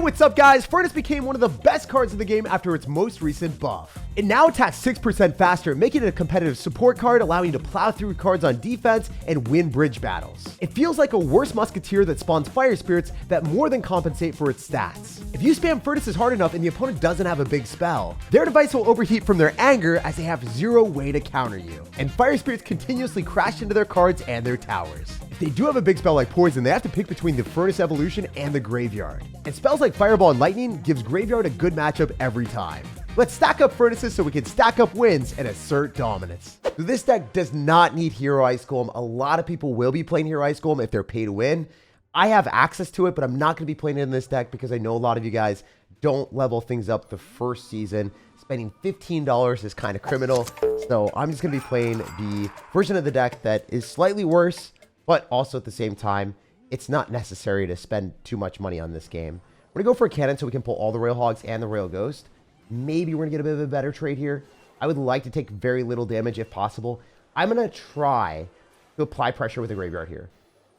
what's up guys? Furnace became one of the best cards in the game after its most recent buff. It now attacks 6% faster, making it a competitive support card, allowing you to plow through cards on defense and win bridge battles. It feels like a worse musketeer that spawns fire spirits that more than compensate for its stats. If you spam furnaces hard enough and the opponent doesn't have a big spell, their device will overheat from their anger as they have zero way to counter you. And fire spirits continuously crash into their cards and their towers. If they do have a big spell like poison, they have to pick between the furnace evolution and the graveyard. And spells like fireball and lightning gives graveyard a good matchup every time. Let's stack up furnaces so we can stack up wins and assert dominance. So this deck does not need Hero Ice Golem. A lot of people will be playing Hero Ice Golem if they're pay to win. I have access to it, but I'm not going to be playing it in this deck because I know a lot of you guys don't level things up the first season. Spending $15 is kind of criminal. So I'm just going to be playing the version of the deck that is slightly worse, but also at the same time, it's not necessary to spend too much money on this game. We're going to go for a cannon so we can pull all the Royal Hogs and the Royal Ghost. Maybe we're going to get a bit of a better trade here. I would like to take very little damage if possible. I'm going to try to apply pressure with the graveyard here.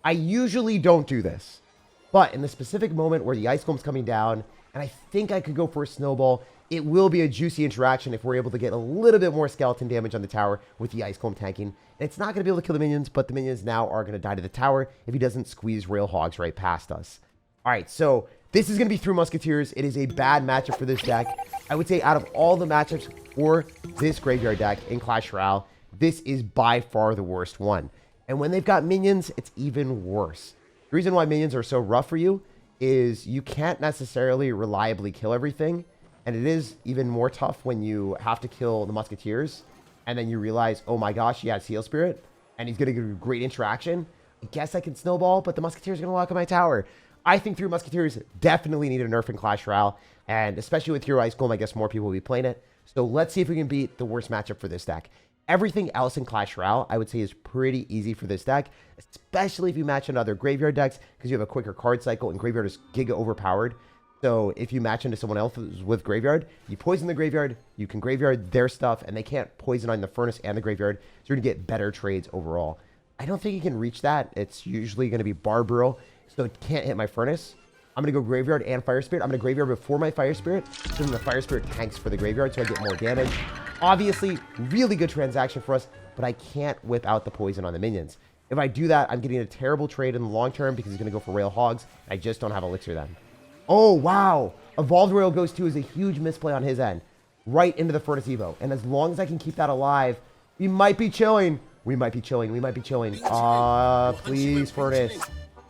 I usually don't do this, but in the specific moment where the Ice Golem's coming down, and I think I could go for a snowball, it will be a juicy interaction if we're able to get a little bit more skeleton damage on the tower with the Ice Golem tanking. And it's not going to be able to kill the minions, but the minions now are going to die to the tower if he doesn't squeeze Royal Hogs right past us. All right, so this is going to be through Musketeers. It is a bad matchup for this deck. I would say out of all the matchups for this graveyard deck in Clash Royale, this is by far the worst one. And when they've got minions, it's even worse. The reason why minions are so rough for you is you can't necessarily reliably kill everything. And it is even more tough when you have to kill the Musketeers. And then you realize, oh my gosh, he has Seal Spirit. And he's going to give a great interaction. I guess I can snowball, but the Musketeers are going to lock in my tower. I think 3 Musketeers definitely need a nerf in Clash Royale. And especially with Hero Ice Golem, I guess more people will be playing it. So let's see if we can beat the worst matchup for this deck. Everything else in Clash Royale, I would say, is pretty easy for this deck, especially if you match into other graveyard decks, because you have a quicker card cycle, and graveyard is giga overpowered. So if you match into someone else with graveyard, you poison the graveyard, you can graveyard their stuff, and they can't poison on the furnace and the graveyard, so you're going to get better trades overall. I don't think you can reach that. It's usually going to be Barbaro, so it can't hit my furnace. I'm going to go graveyard and fire spirit. I'm going to graveyard before my fire spirit, so then the fire spirit tanks for the graveyard, so I get more damage. Obviously, really good transaction for us, but I can't whip out the poison on the minions. If I do that, I'm getting a terrible trade in the long term because he's going to go for Royal Hogs. I just don't have elixir then. Oh, wow. Evolved Royal Ghost 2 is a huge misplay on his end. Right into the Furnace Evo. And as long as I can keep that alive, we might be chilling. We might be chilling. We might be chilling. Please, Furnace.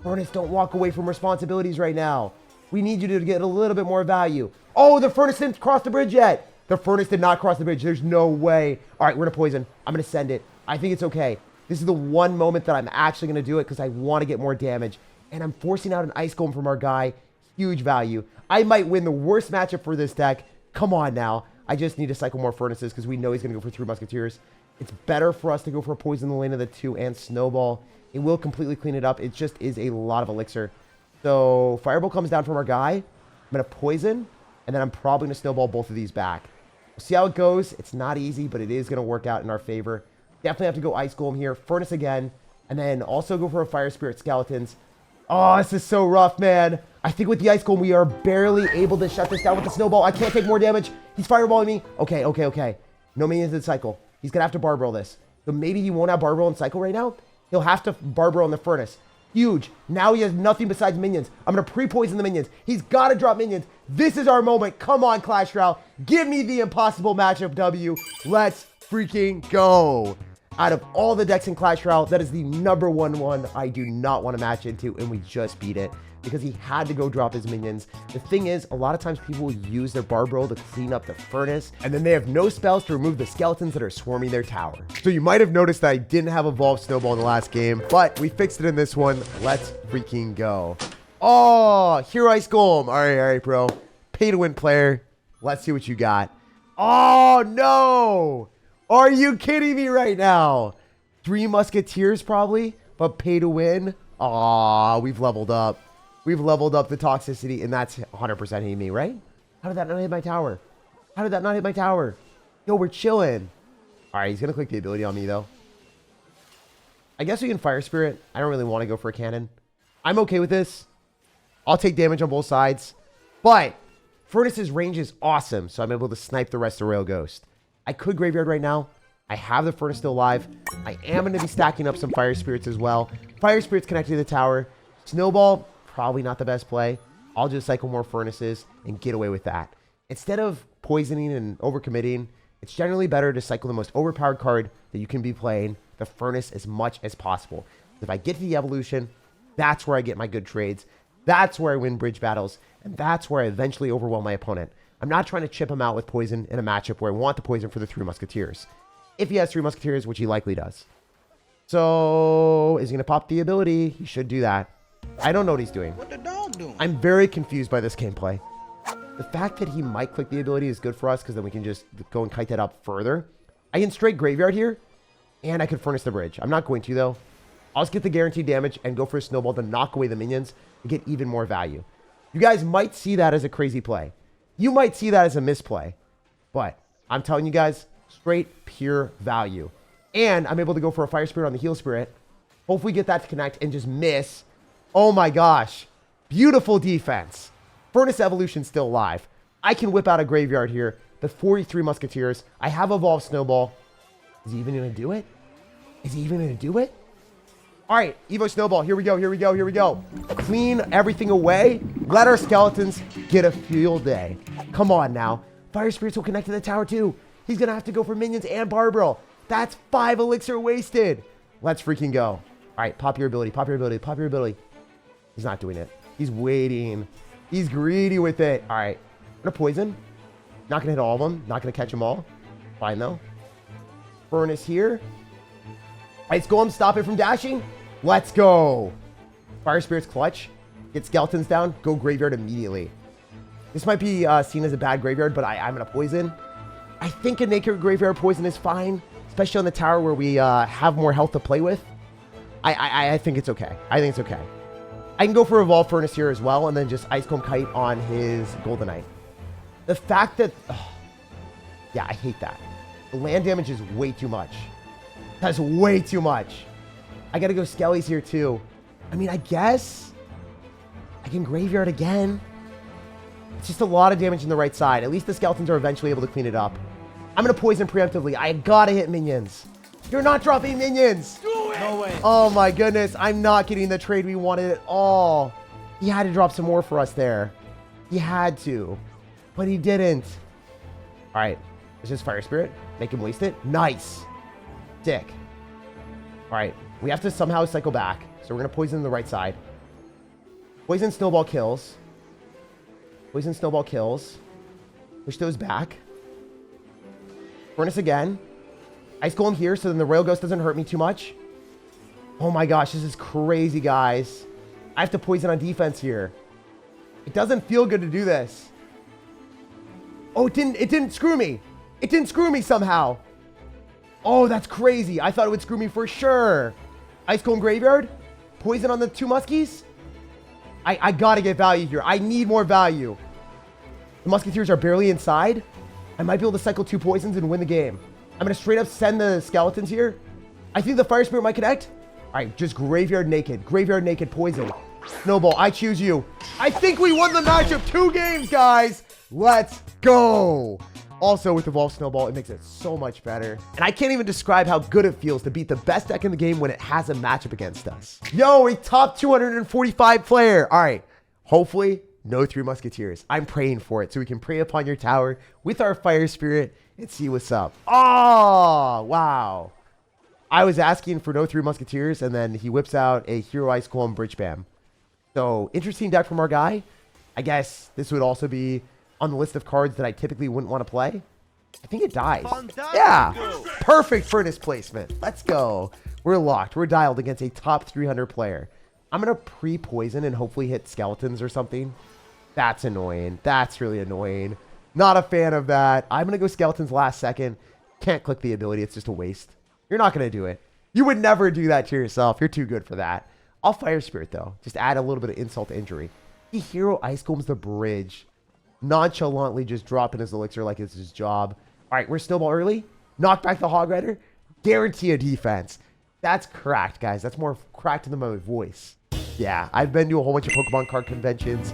Furnace, don't walk away from responsibilities right now. We need you to get a little bit more value. Oh, the Furnace didn't cross the bridge yet. The Furnace did not cross the bridge. There's no way. All right, we're going to poison. I'm going to send it. I think it's okay. This is the one moment that I'm actually going to do it because I want to get more damage. And I'm forcing out an Ice Golem from our guy. Huge value. I might win the worst matchup for this deck. Come on now. I just need to cycle more Furnaces because we know he's going to go for 3 Musketeers. It's better for us to go for a poison in the lane of the 2 and Snowball. It will completely clean it up. It just is a lot of elixir. So Fireball comes down from our guy. I'm going to poison. And then I'm probably going to Snowball both of these back. We'll see how it goes. It's not easy, but it is going to work out in our favor. Definitely have to go Ice Golem here. Furnace again. And then also go for a Fire Spirit Skeletons. Oh, this is so rough, man. I think with the Ice Golem, we are barely able to shut this down with the Snowball. I can't take more damage. He's fireballing me. Okay, okay, okay. No minions in cycle. He's going to have to Barbaro this. So maybe he won't have Barbaro in cycle right now. He'll have to Barbaro in the Furnace. Huge. Now he has nothing besides minions. I'm going to pre-poison the minions. He's got to drop minions. This is our moment. Come on, Clash Royale. Give me the impossible matchup W. Let's freaking go. Out of all the decks in Clash Royale, that is the #1 one I do not want to match into, and we just beat it because he had to go drop his minions. The thing is, a lot of times people will use their Barbaro to clean up the Furnace, and then they have no spells to remove the skeletons that are swarming their tower. So you might have noticed that I didn't have Evolved Snowball in the last game, but we fixed it in this one. Let's freaking go. Oh, Hero Ice Golem. All right, bro. Pay to win player. Let's see what you got. Oh, no. Are you kidding me right now? 3 Musketeers probably, but pay to win. Aw, we've leveled up. We've leveled up the toxicity, and that's 100% hitting me, right? How did that not hit my tower? How did that not hit my tower? Yo, we're chilling. All right, he's going to click the ability on me, though. I guess we can Fire Spirit. I don't really want to go for a cannon. I'm okay with this. I'll take damage on both sides. But Furnace's range is awesome, so I'm able to snipe the rest of Rail Ghost. I could Graveyard right now. I have the Furnace still alive. I am going to be stacking up some Fire Spirits as well. Fire Spirits connected to the tower. Snowball, probably not the best play. I'll just cycle more Furnaces and get away with that. Instead of poisoning and overcommitting, it's generally better to cycle the most overpowered card that you can be playing, the Furnace, as much as possible. If I get to the evolution, that's where I get my good trades. That's where I win bridge battles. And that's where I eventually overwhelm my opponent. I'm not trying to chip him out with poison in a matchup where I want the poison for the 3 Musketeers. If he has 3 Musketeers, which he likely does. So, is he going to pop the ability? He should do that. I don't know what he's doing. What the dog doing? I'm very confused by this gameplay. The fact that he might click the ability is good for us because then we can just go and kite that up further. I can straight Graveyard here, and I could Furnace the bridge. I'm not going to, though. I'll just get the guaranteed damage and go for a Snowball to knock away the minions and get even more value. You guys might see that as a crazy play. You might see that as a misplay. But I'm telling you guys, straight pure value. And I'm able to go for a Fire Spirit on the Heal Spirit. Hopefully get that to connect and just miss. Oh my gosh. Beautiful defense. Furnace Evolution still alive. I can whip out a Graveyard here. The 43 Musketeers. I have Evolved Snowball. Is he even going to do it? Is he even going to do it? All right, Evo Snowball. Here we go, here we go, here we go. Clean everything away. Let our skeletons get a field day. Come on now. Fire Spirits will connect to the tower too. He's going to have to go for minions and Barbarrel. That's 5 elixir wasted. Let's freaking go. All right, pop your ability, pop your ability, pop your ability. He's not doing it. He's waiting. He's greedy with it. All right, I'm going to poison. Not going to hit all of them. Not going to catch them all. Fine though. Furnace here. Ice Golem, stop it from dashing. Let's go. Fire Spirit's clutch. Get skeletons down. Go Graveyard immediately. This might be seen as a bad Graveyard, but I'm going to poison. I think a naked Graveyard poison is fine, especially on the tower where we have more health to play with. I think it's okay. I think it's okay. I can go for Evolve Furnace here as well, and then just Ice Golem Kite on his Goldenite. The fact that... Oh, yeah, I hate that. The land damage is way too much. That's way too much. I gotta go Skellies here too. I mean, I guess I can Graveyard again. It's just a lot of damage in the right side. At least the skeletons are eventually able to clean it up. I'm gonna poison preemptively. I gotta hit minions. You're not dropping minions. Do it. No way. Oh my goodness. I'm not getting the trade we wanted at all. He had to drop some more for us there. He had to, but he didn't. All right. It's just Fire Spirit. Make him waste it. Nice. Dick. All right. We have to somehow cycle back. So we're going to poison the right side. Poison Snowball kills. Poison Snowball kills. Push those back. Furnace again. Ice Golem here so then the Rail Ghost doesn't hurt me too much. Oh my gosh, this is crazy, guys. I have to poison on defense here. It doesn't feel good to do this. Oh, it didn't screw me. It didn't screw me somehow. Oh, that's crazy. I thought it would screw me for sure. Ice Golem Graveyard. Poison on the 2 Muskies. I gotta get value here. I need more value. The Musketeers are barely inside. I might be able to cycle 2 poisons and win the game. I'm gonna straight up send the skeletons here. I think the Fire Spirit might connect. All right, just Graveyard Naked. Graveyard Naked poison. Snowball, I choose you. I think we won the matchup. 2 games, guys. Let's go. Also, with Evolved Snowball, it makes it so much better. And I can't even describe how good it feels to beat the best deck in the game when it has a matchup against us. Yo, a top 245 player. All right, hopefully no 3 Musketeers. I'm praying for it so we can prey upon your tower with our Fire Spirit and see what's up. Oh, wow. I was asking for no 3 Musketeers, and then he whips out a Hero Ice Golem Bridge Bam. So, interesting deck from our guy. I guess this would also be on the list of cards that I typically wouldn't want to play. I think it dies. Yeah. Perfect Furnace placement. Let's go. We're locked. We're dialed against a top 300 player. I'm going to pre-poison and hopefully hit skeletons or something. That's annoying. That's really annoying. Not a fan of that. I'm going to go skeletons last second. Can't click the ability. It's just a waste. You're not going to do it. You would never do that to yourself. You're too good for that. I'll Fire Spirit, though. Just add a little bit of insult to injury. He Hero Ice Golems the bridge. Nonchalantly just dropping his elixir like it's his job. All right, we're Snowball early. Knock back the Hog Rider. Guarantee a defense. That's cracked, guys. That's more cracked than my voice. Yeah, I've been to a whole bunch of Pokemon card conventions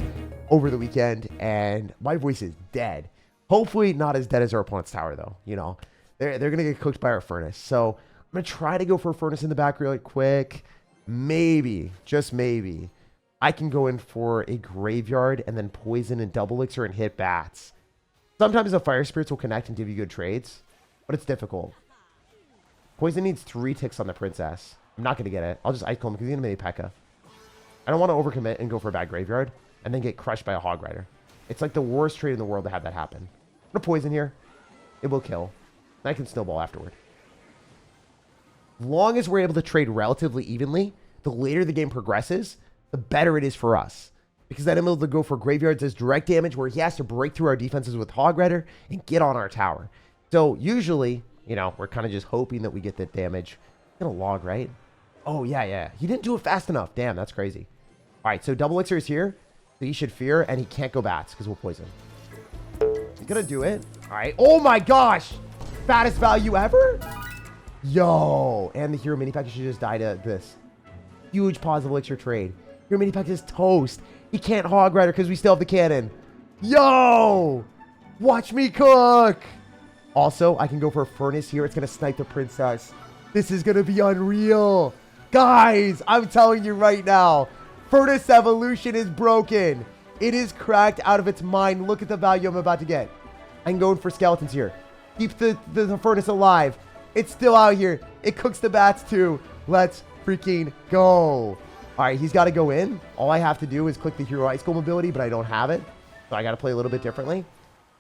over the weekend, and my voice is dead. Hopefully not as dead as our opponent's tower, though. You know, they're going to get cooked by our furnace. So I'm going to try to go for a furnace in the back really quick. Maybe, just maybe, I can go in for a graveyard and then poison and double elixir and hit bats. Sometimes the fire spirits will connect and give you good trades, but it's difficult. Poison needs 3 ticks on the princess. I'm not going to get it. I'll just ice cold because he's going to make P.E.K.K.A. I don't want to overcommit and go for a bad graveyard and then get crushed by a hog rider. It's like the worst trade in the world to have that happen. I'm going to poison here. It will kill. And I can snowball afterward. As long as we're able to trade relatively evenly, the later the game progresses, the better it is for us. Because then I'm able to go for graveyards as direct damage where he has to break through our defenses with hog rider and get on our tower. So usually, you know, we're kind of just hoping that we get that damage. Gonna log, right? Oh, yeah. He didn't do it fast enough. Damn, that's crazy. All right, so double elixir is here. So he should fear, and he can't go bats because we'll poison. He's gonna do it. All right. Oh my gosh. Fattest value ever? Yo. And the hero mini pack should just die to this. Huge positive elixir trade. Hero mini pack is toast. He can't hog rider because we still have the cannon. Yo. Watch me cook. Also, I can go for a furnace here. It's gonna snipe the princess. This is going to be unreal. Guys, I'm telling you right now, Furnace Evolution is broken. It is cracked out of its mind. Look at the value I'm about to get. I'm going for skeletons here. Keep the furnace alive. It's still out here. It cooks the bats too. Let's freaking go. All right, he's got to go in. All I have to do is click the Hero Ice Golem ability, but I don't have it. So I got to play a little bit differently.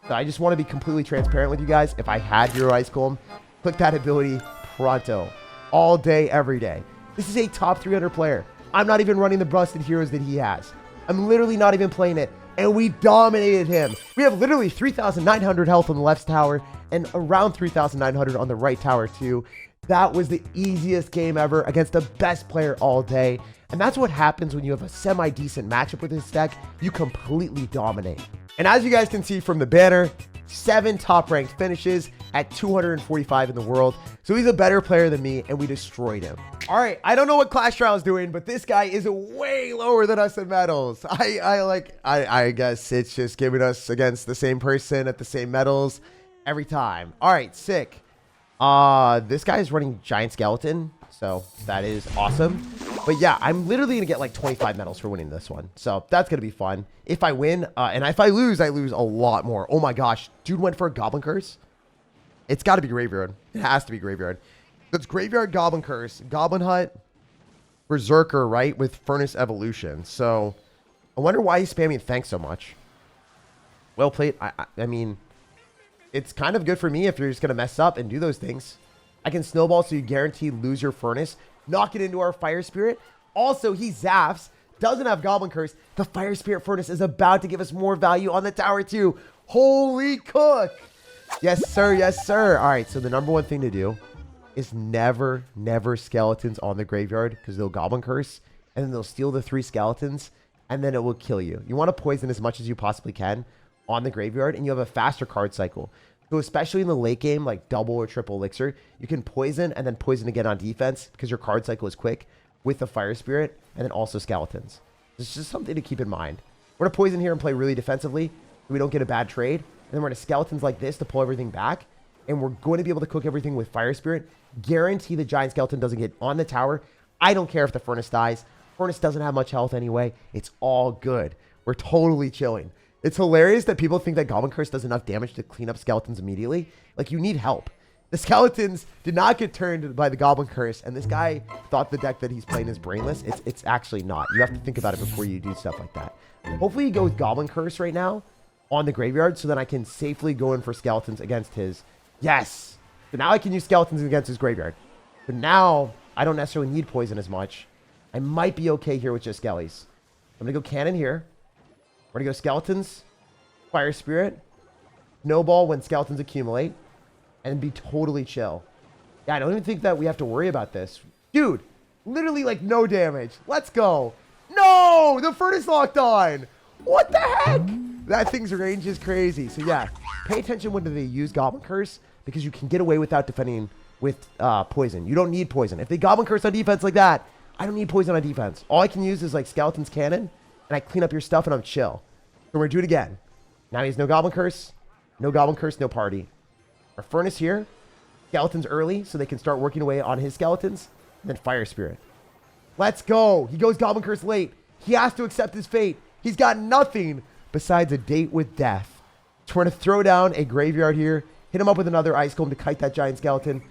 So I just want to be completely transparent with you guys. If I had Hero Ice Golem, click that ability pronto. All day, every day. This is a top 300 player. I'm not even running the busted heroes that he has. I'm literally not even playing it. And we dominated him. We have literally 3,900 health on the left tower and around 3,900 on the right tower too. That was the easiest game ever against the best player all day. And that's what happens when you have a semi-decent matchup with this deck. You completely dominate. And as you guys can see from the banner, 7 top-ranked finishes at 245 in the world. So he's a better player than me, and we destroyed him. All right, I don't know what Clash Royale is doing, but this guy is way lower than us in medals. I guess it's just giving us against the same person at the same medals every time. All right, sick. This guy is running Giant Skeleton, so that is awesome. But yeah, I'm literally going to get like 25 medals for winning this one. So that's going to be fun. If I win, and if I lose a lot more. Oh my gosh. Dude went for a Goblin Curse. It's got to be Graveyard. It has to be Graveyard. So it's Graveyard, Goblin Curse, Goblin Hut, Berserker, right? With Furnace Evolution. So I wonder why he's spamming Thanks so much. Well played. I mean, it's kind of good for me if you're just going to mess up and do those things. I can snowball so you guarantee lose your furnace. Knock it into our Fire Spirit. Also, he zaps. Doesn't have Goblin Curse. The Fire Spirit Furnace is about to give us more value on the tower too. Holy cook. Yes, sir. Yes, sir. All right. So the number one thing to do is never skeletons on the graveyard because they'll Goblin Curse and then they'll steal the 3 skeletons and then it will kill you. You want to poison as much as you possibly can on the graveyard and you have a faster card cycle. So especially in the late game, like double or triple elixir, you can poison and then poison again on defense because your card cycle is quick with the Fire Spirit and then also skeletons. It's just something to keep in mind. We're going to poison here and play really defensively so we don't get a bad trade. And then we're going to skeletons like this to pull everything back. And we're going to be able to cook everything with Fire Spirit. Guarantee the Giant Skeleton doesn't get on the tower. I don't care if the Furnace dies. Furnace doesn't have much health anyway. It's all good. We're totally chilling. It's hilarious that people think that Goblin Curse does enough damage to clean up skeletons immediately. Like, you need help. The skeletons did not get turned by the Goblin Curse, and this guy thought the deck that he's playing is brainless. It's actually not. You have to think about it before you do stuff like that. Hopefully, you go with Goblin Curse right now on the graveyard so that I can safely go in for skeletons against his... Yes! So now I can use skeletons against his graveyard. But now, I don't necessarily need poison as much. I might be okay here with just skellies. I'm going to go cannon here. We're going to go skeletons, Fire Spirit, snowball when skeletons accumulate, and be totally chill. Yeah, I don't even think that we have to worry about this. Dude, literally like no damage. Let's go. No! The furnace locked on! What the heck? That thing's range is crazy. So yeah, pay attention when they use Goblin Curse because you can get away without defending with poison. You don't need poison. If they Goblin Curse on defense like that, I don't need poison on defense. All I can use is like Skeleton's Cannon, and I clean up your stuff and I'm chill. So we're gonna do it again. Now he has no Goblin Curse, no Goblin Curse, no party. Our Furnace here. Skeletons early so they can start working away on his skeletons. And then Fire Spirit. Let's go. He goes Goblin Curse late. He has to accept his fate. He's got nothing besides a date with death. So we're going to throw down a Graveyard here. Hit him up with another Ice Golem to kite that giant skeleton.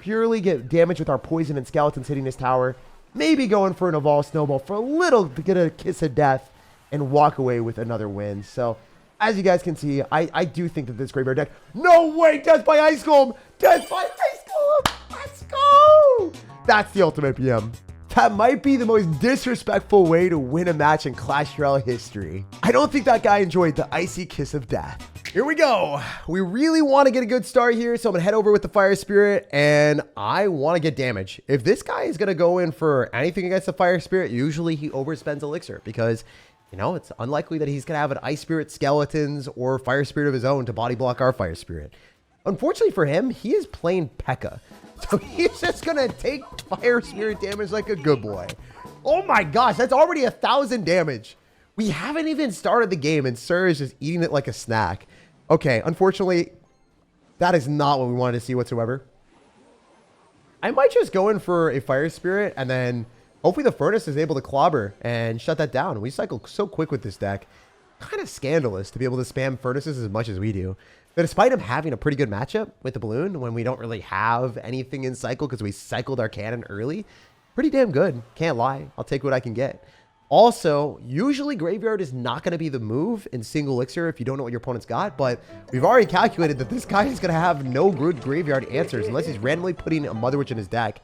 Purely get damage with our poison and skeletons hitting his tower. Maybe going for an Evolve Snowball for a little to get a kiss of death and walk away with another win. So, as you guys can see, I do think that this Graveyard deck... No way! Death by Ice Golem! Death by Ice Golem! Let's go! That's the ultimate PM. That might be the most disrespectful way to win a match in Clash Royale history. I don't think that guy enjoyed the icy kiss of death. Here we go. We really want to get a good start here, so I'm going to head over with the Fire Spirit, and I want to get damage. If this guy is going to go in for anything against the Fire Spirit, usually he overspends Elixir because, you know, it's unlikely that he's going to have an Ice Spirit skeletons or Fire Spirit of his own to body block our Fire Spirit. Unfortunately for him, he is playing P.E.K.K.A. So he's just going to take Fire Spirit damage like a good boy. Oh my gosh, that's already 1,000 damage. We haven't even started the game and Sir is just eating it like a snack. Okay, unfortunately, that is not what we wanted to see whatsoever. I might just go in for a Fire Spirit and then hopefully the Furnace is able to clobber and shut that down. We cycle so quick with this deck. Kind of scandalous to be able to spam Furnaces as much as we do. But despite him having a pretty good matchup with the Balloon when we don't really have anything in cycle because we cycled our cannon early, pretty damn good. Can't lie. I'll take what I can get. Also, usually Graveyard is not going to be the move in single Elixir if you don't know what your opponent's got, but we've already calculated that this guy is going to have no good Graveyard answers unless he's randomly putting a Mother Witch in his deck.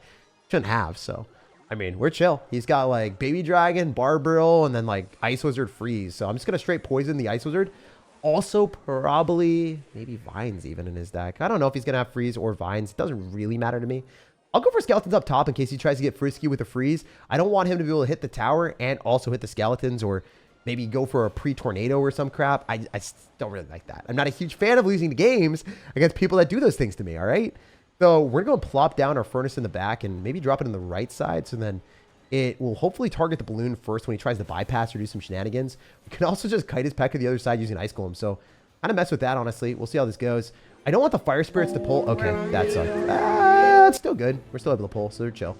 Shouldn't have, so... I mean, we're chill. He's got like Baby Dragon, Barbarrel, and then like Ice Wizard Freeze. So I'm just going to straight poison the Ice Wizard. Also, probably maybe Vines even in his deck. I don't know if he's going to have Freeze or Vines. It doesn't really matter to me. I'll go for Skeletons up top in case he tries to get frisky with the Freeze. I don't want him to be able to hit the tower and also hit the Skeletons or maybe go for a pre-tornado or some crap. I don't really like that. I'm not a huge fan of losing the games against people that do those things to me, all right? So we're going to plop down our Furnace in the back and maybe drop it in the right side. So then it will hopefully target the Balloon first when he tries to bypass or do some shenanigans. We can also just kite his P.E.K.K.A. the other side using Ice Golem. So kind of mess with that, honestly. We'll see how this goes. I don't want the Fire Spirits to pull. Okay, that sucked. It's still good. We're still able to pull, so they're chill.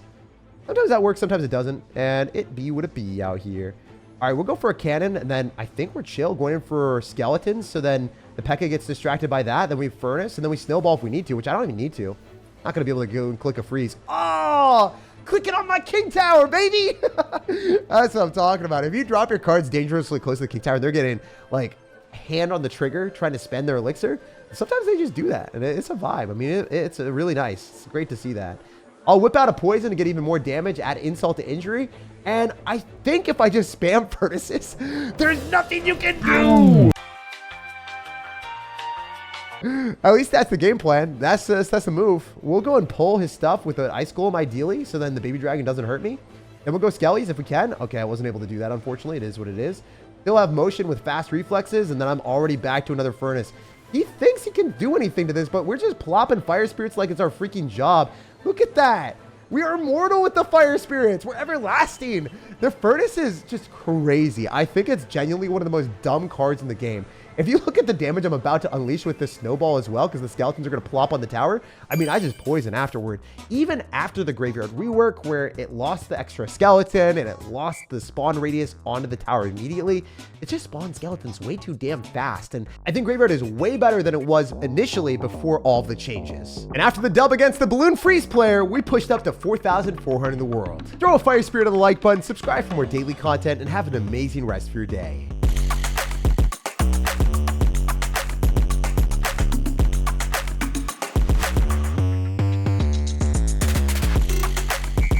Sometimes that works, sometimes it doesn't. And it be what it be out here. All right, we'll go for a cannon, and then I think we're chill going in for Skeletons. So then the P.E.K.K.A. gets distracted by that. Then we Furnace, and then we Snowball if we need to, which I don't even need to. Not going to be able to go and click a Freeze. Oh, click it on my King Tower, baby. That's what I'm talking about. If you drop your cards dangerously close to the King Tower, they're getting, like, hand on the trigger trying to spend their Elixir. Sometimes they just do that, and it's a vibe. I mean, it's really nice. It's great to see that. I'll whip out a Poison to get even more damage, add insult to injury, and I think if I just spam Furnaces, there's nothing you can do. At least that's the game plan. That's the move. We'll go and pull his stuff with an Ice Golem ideally, so then the Baby Dragon doesn't hurt me. And we'll go Skellies if we can. Okay, I wasn't able to do that, unfortunately. It is what it is. He'll have motion with fast reflexes, and then I'm already back to another Furnace. He thinks he can do anything to this, but we're just plopping Fire Spirits like it's our freaking job. Look at that. We are immortal with the Fire Spirits. We're everlasting. The Furnace is just crazy. I think it's genuinely one of the most dumb cards in the game. If you look at the damage I'm about to unleash with this Snowball as well, because the Skeletons are going to plop on the tower, I mean, I just poison afterward. Even after the Graveyard rework, where it lost the extra skeleton and it lost the spawn radius onto the tower immediately, it just spawned Skeletons way too damn fast. And I think Graveyard is way better than it was initially before all the changes. And after the dub against the Balloon Freeze player, we pushed up to 4,400 in the world. Throw a Fire Spirit on the like button, subscribe for more daily content, and have an amazing rest of your day.